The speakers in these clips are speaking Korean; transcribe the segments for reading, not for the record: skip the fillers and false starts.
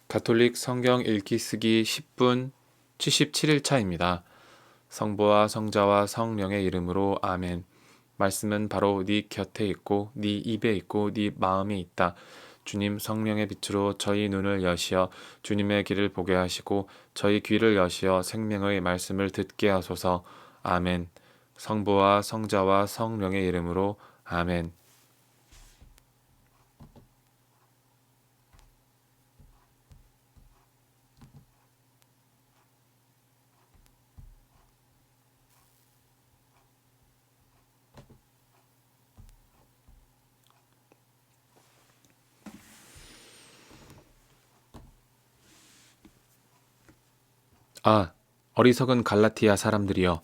가톨릭 성경 읽기 쓰기 10분 77일차입니다. 성부와 성자와 성령의 이름으로 아멘. 말씀은 바로 네 곁에 있고 네 입에 있고 네 마음에 있다. 주님 성령의 빛으로 저희 눈을 여시어 주님의 길을 보게 하시고 저희 귀를 여시어 생명의 말씀을 듣게 하소서. 아멘. 성부와 성자와 성령의 이름으로 아멘. 어리석은 갈라티아 사람들이여,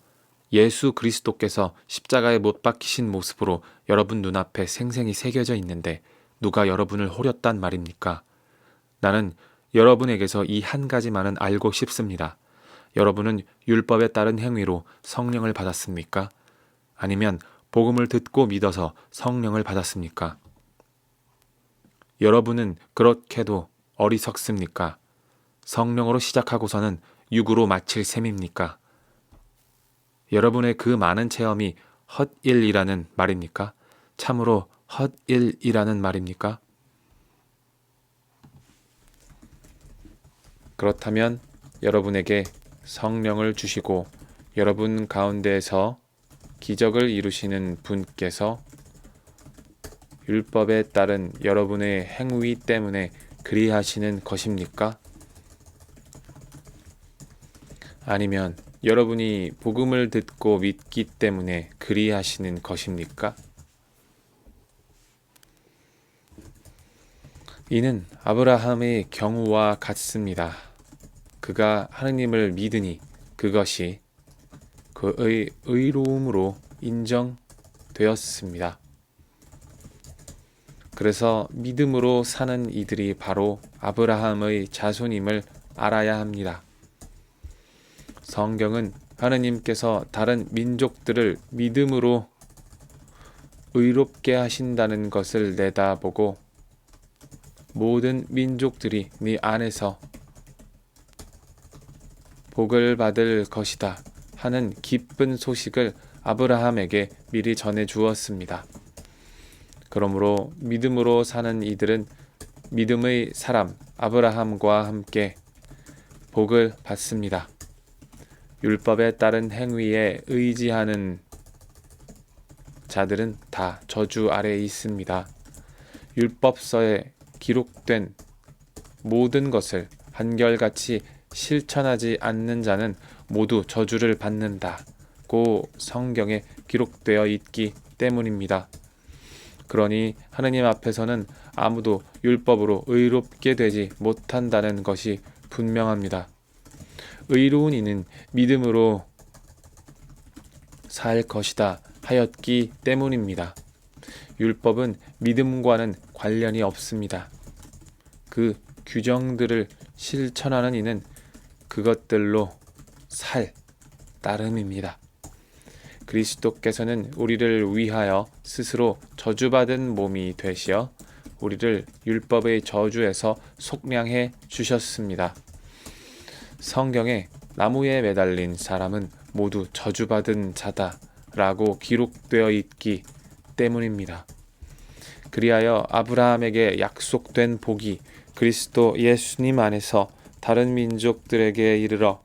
예수 그리스도께서 십자가에 못 박히신 모습으로 여러분 눈앞에 생생히 새겨져 있는데 누가 여러분을 호렸단 말입니까? 나는 여러분에게서 이 한 가지만은 알고 싶습니다. 여러분은 율법에 따른 행위로 성령을 받았습니까? 아니면 복음을 듣고 믿어서 성령을 받았습니까? 여러분은 그렇게도 어리석습니까? 성령으로 시작하고서는 육으로 마칠 셈입니까? 여러분의 그 많은 체험이 헛일이라는 말입니까? 참으로 헛일이라는 말입니까? 그렇다면 여러분에게 성령을 주시고 여러분 가운데에서 기적을 이루시는 분께서 율법에 따른 여러분의 행위 때문에 그리하시는 것입니까? 아니면 여러분이 복음을 듣고 믿기 때문에 그리하시는 것입니까? 이는 아브라함의 경우와 같습니다. 그가 하느님을 믿으니 그것이 그의 의로움으로 인정되었습니다. 그래서 믿음으로 사는 이들이 바로 아브라함의 자손임을 알아야 합니다. 성경은 하느님께서 다른 민족들을 믿음으로 의롭게 하신다는 것을 내다보고 모든 민족들이 네 안에서 복을 받을 것이다 하는 기쁜 소식을 아브라함에게 미리 전해 주었습니다. 그러므로 믿음으로 사는 이들은 믿음의 사람 아브라함과 함께 복을 받습니다. 율법에 따른 행위에 의지하는 자들은 다 저주 아래에 있습니다. 율법서에 기록된 모든 것을 한결같이 실천하지 않는 자는 모두 저주를 받는다고 성경에 기록되어 있기 때문입니다. 그러니 하느님 앞에서는 아무도 율법으로 의롭게 되지 못한다는 것이 분명합니다. 의로운 이는 믿음으로 살 것이다 하였기 때문입니다. 율법은 믿음과는 관련이 없습니다. 그 규정들을 실천하는 이는 그것들로 살 따름입니다. 그리스도께서는 우리를 위하여 스스로 저주받은 몸이 되시어 우리를 율법의 저주에서 속량해 주셨습니다. 성경에 나무에 매달린 사람은 모두 저주받은 자다 라고 기록되어 있기 때문입니다. 그리하여 아브라함에게 약속된 복이 그리스도 예수님 안에서 다른 민족들에게 이르러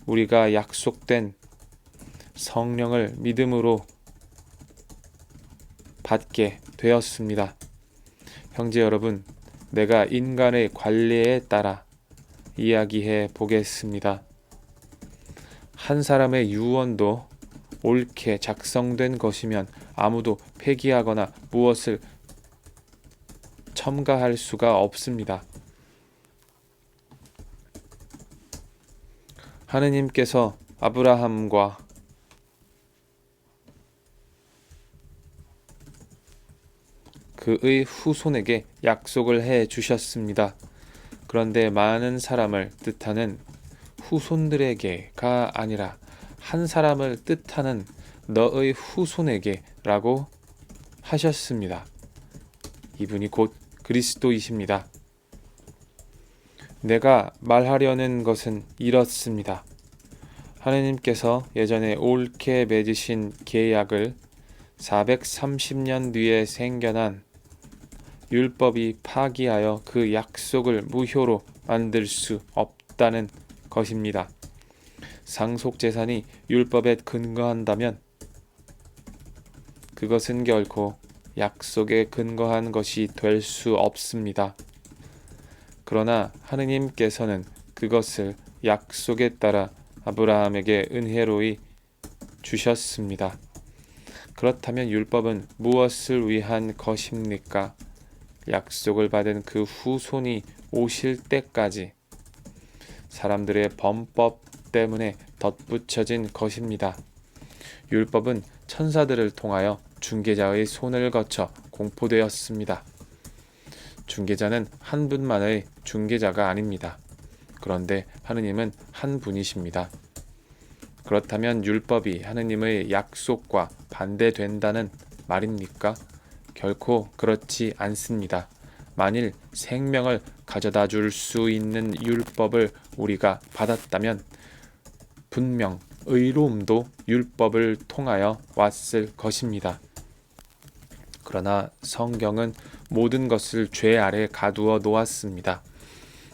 우리가 약속된 성령을 믿음으로 받게 되었습니다. 형제 여러분, 내가 인간의 관례에 따라 이야기해 보겠습니다. 한 사람의 유언도 옳게 작성된 것이면 아무도 폐기하거나 무엇을 첨가할 수가 없습니다. 하느님께서 아브라함과 그의 후손에게 약속을 해 주셨습니다. 그런데 많은 사람을 뜻하는 후손들에게가 아니라 한 사람을 뜻하는 너의 후손에게 라고 하셨습니다. 이분이 곧 그리스도이십니다. 내가 말하려는 것은 이렇습니다. 하느님께서 예전에 옳게 맺으신 계약을 430년 뒤에 생겨난 율법이 파기하여 그 약속을 무효로 만들 수 없다는 것입니다. 상속재산이 율법에 근거한다면 그것은 결코 약속에 근거한 것이 될 수 없습니다. 그러나 하느님께서는 그것을 약속에 따라 아브라함에게 은혜로이 주셨습니다. 그렇다면 율법은 무엇을 위한 것입니까? 약속을 받은 그 후손이 오실 때까지 사람들의 범법 때문에 덧붙여진 것입니다. 율법은 천사들을 통하여 중개자의 손을 거쳐 공포되었습니다. 중개자는 한 분만의 중개자가 아닙니다. 그런데 하느님은 한 분이십니다. 그렇다면 율법이 하느님의 약속과 반대된다는 말입니까? 결코 그렇지 않습니다. 만일 생명을 가져다 줄 수 있는 율법을 우리가 받았다면 분명 의로움도 율법을 통하여 왔을 것입니다. 그러나 성경은 모든 것을 죄 아래 가두어 놓았습니다.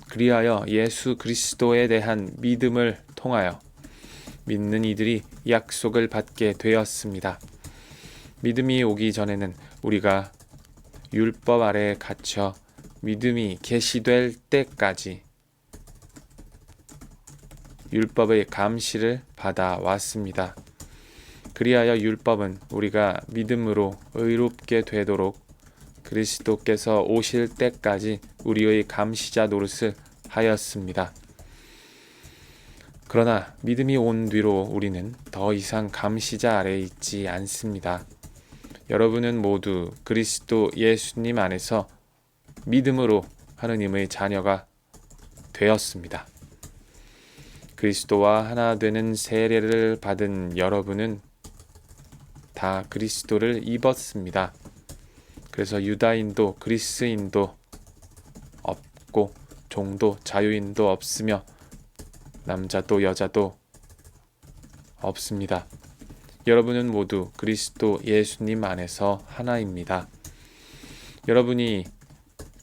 그리하여 예수 그리스도에 대한 믿음을 통하여 믿는 이들이 약속을 받게 되었습니다. 믿음이 오기 전에는 우리가 율법 아래에 갇혀 믿음이 계시될 때까지 율법의 감시를 받아왔습니다. 그리하여 율법은 우리가 믿음으로 의롭게 되도록 그리스도께서 오실 때까지 우리의 감시자 노릇을 하였습니다. 그러나 믿음이 온 뒤로 우리는 더 이상 감시자 아래에 있지 않습니다. 여러분은 모두 그리스도 예수님 안에서 믿음으로 하느님의 자녀가 되었습니다. 그리스도와 하나 되는 세례를 받은 여러분은 다 그리스도를 입었습니다. 그래서 유다인도 그리스인도 없고 종도 자유인도 없으며 남자도 여자도 없습니다. 여러분은 모두 그리스도 예수님 안에서 하나입니다. 여러분이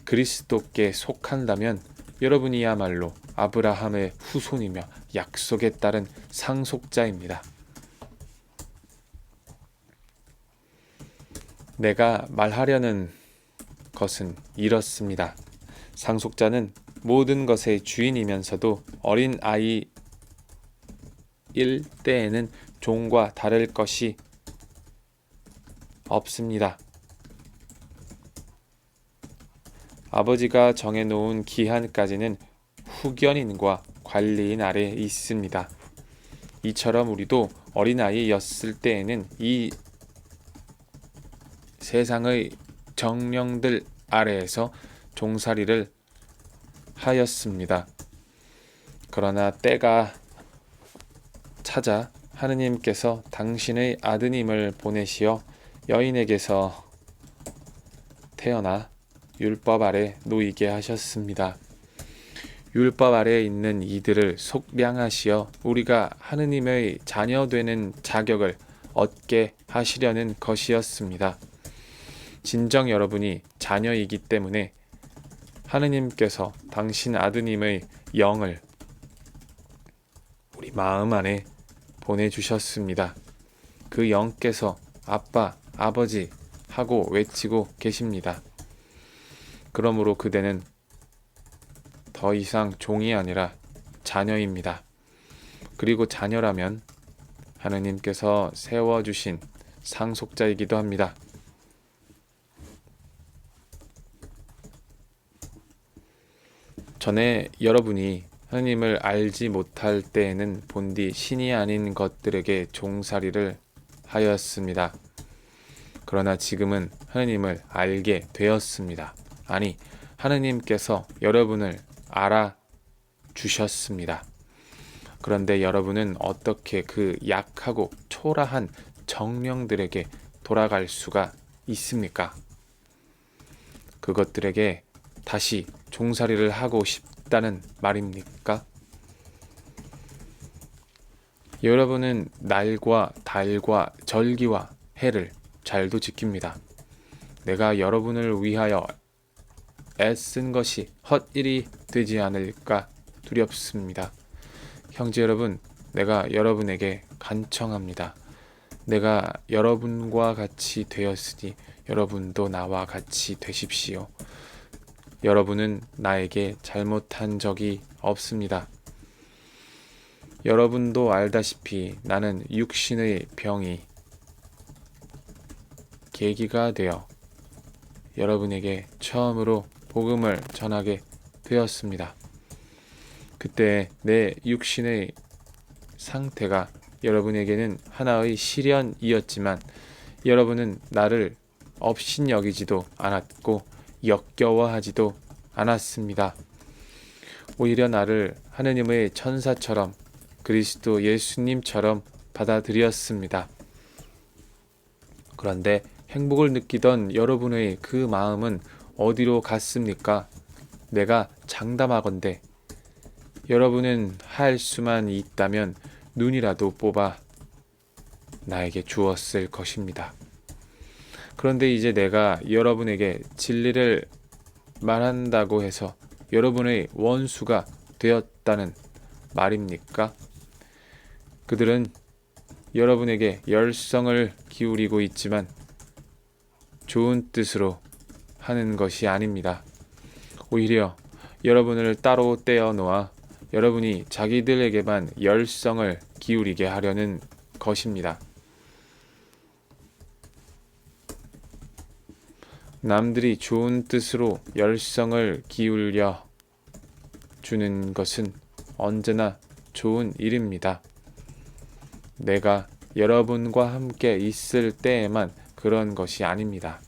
그리스도께 속한다면 여러분이야말로 아브라함의 후손이며 약속에 따른 상속자입니다. 내가 말하려는 것은 이렇습니다. 상속자는 모든 것의 주인이면서도 어린 아이일 때에는 종과 다를 것이 없습니다. 아버지가 정해놓은 기한까지는 후견인과 관리인 아래 있습니다. 이처럼 우리도 어린아이였을 때에는 이 세상의 정령들 아래에서 종살이를 하였습니다. 그러나 때가 찾아 하느님께서 당신의 아드님을 보내시어 여인에게서 태어나 율법 아래 놓이게 하셨습니다. 율법 아래에 있는 이들을 속량하시어 우리가 하느님의 자녀 되는 자격을 얻게 하시려는 것이었습니다. 진정 여러분이 자녀이기 때문에 하느님께서 당신 아드님의 영을 우리 마음 안에 보내주셨습니다. 그 영께서 아빠, 아버지 하고 외치고 계십니다. 그러므로 그대는 더 이상 종이 아니라 자녀입니다. 그리고 자녀라면 하느님께서 세워주신 상속자이기도 합니다. 전에 여러분이 하느님을 알지 못할 때에는 본디 신이 아닌 것들에게 종살이를 하였습니다. 그러나 지금은 하느님을 알게 되었습니다. 아니, 하느님께서 여러분을 알아주셨습니다. 그런데 여러분은 어떻게 그 약하고 초라한 정령들에게 돌아갈 수가 있습니까? 그것들에게 다시 종살이를 하고 되었다는 말입니까? 여러분은 날과 달과 절기와 해를 잘도 지킵니다. 내가 여러분을 위하여 애쓴 것이 헛일이 되지 않을까 두렵습니다. 형제 여러분, 내가 여러분에게 간청합니다. 내가 여러분과 같이 되었으니 여러분도 나와 같이 되십시오. 여러분은 나에게 잘못한 적이 없습니다. 여러분도 알다시피 나는 육신의 병이 계기가 되어 여러분에게 처음으로 복음을 전하게 되었습니다. 그때 내 육신의 상태가 여러분에게는 하나의 시련이었지만 여러분은 나를 업신여기지도 않았고 역겨워하지도 않았습니다. 오히려 나를 하느님의 천사처럼 그리스도 예수님처럼 받아들였습니다. 그런데 행복을 느끼던 여러분의 그 마음은 어디로 갔습니까? 내가 장담하건대 여러분은 할 수만 있다면 눈이라도 뽑아 나에게 주었을 것입니다. 그런데 이제 내가 여러분에게 진리를 말한다고 해서 여러분의 원수가 되었다는 말입니까? 그들은 여러분에게 열성을 기울이고 있지만 좋은 뜻으로 하는 것이 아닙니다. 오히려 여러분을 따로 떼어 놓아 여러분이 자기들에게만 열성을 기울이게 하려는 것입니다. 남들이 좋은 뜻으로 열성을 기울여 주는 것은 언제나 좋은 일입니다. 내가 여러분과 함께 있을 때에만 그런 것이 아닙니다.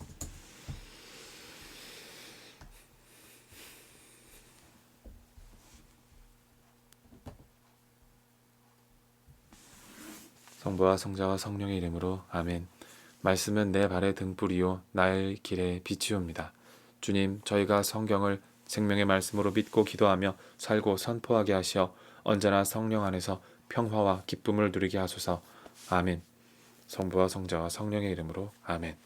성부와 성자와 성령의 이름으로 아멘. 말씀은 내 발의 등불이요 나의 길에 빛이옵니다. 주님, 저희가 성경을 생명의 말씀으로 믿고 기도하며 살고 선포하게 하시어 언제나 성령 안에서 평화와 기쁨을 누리게 하소서. 아멘. 성부와 성자와 성령의 이름으로 아멘.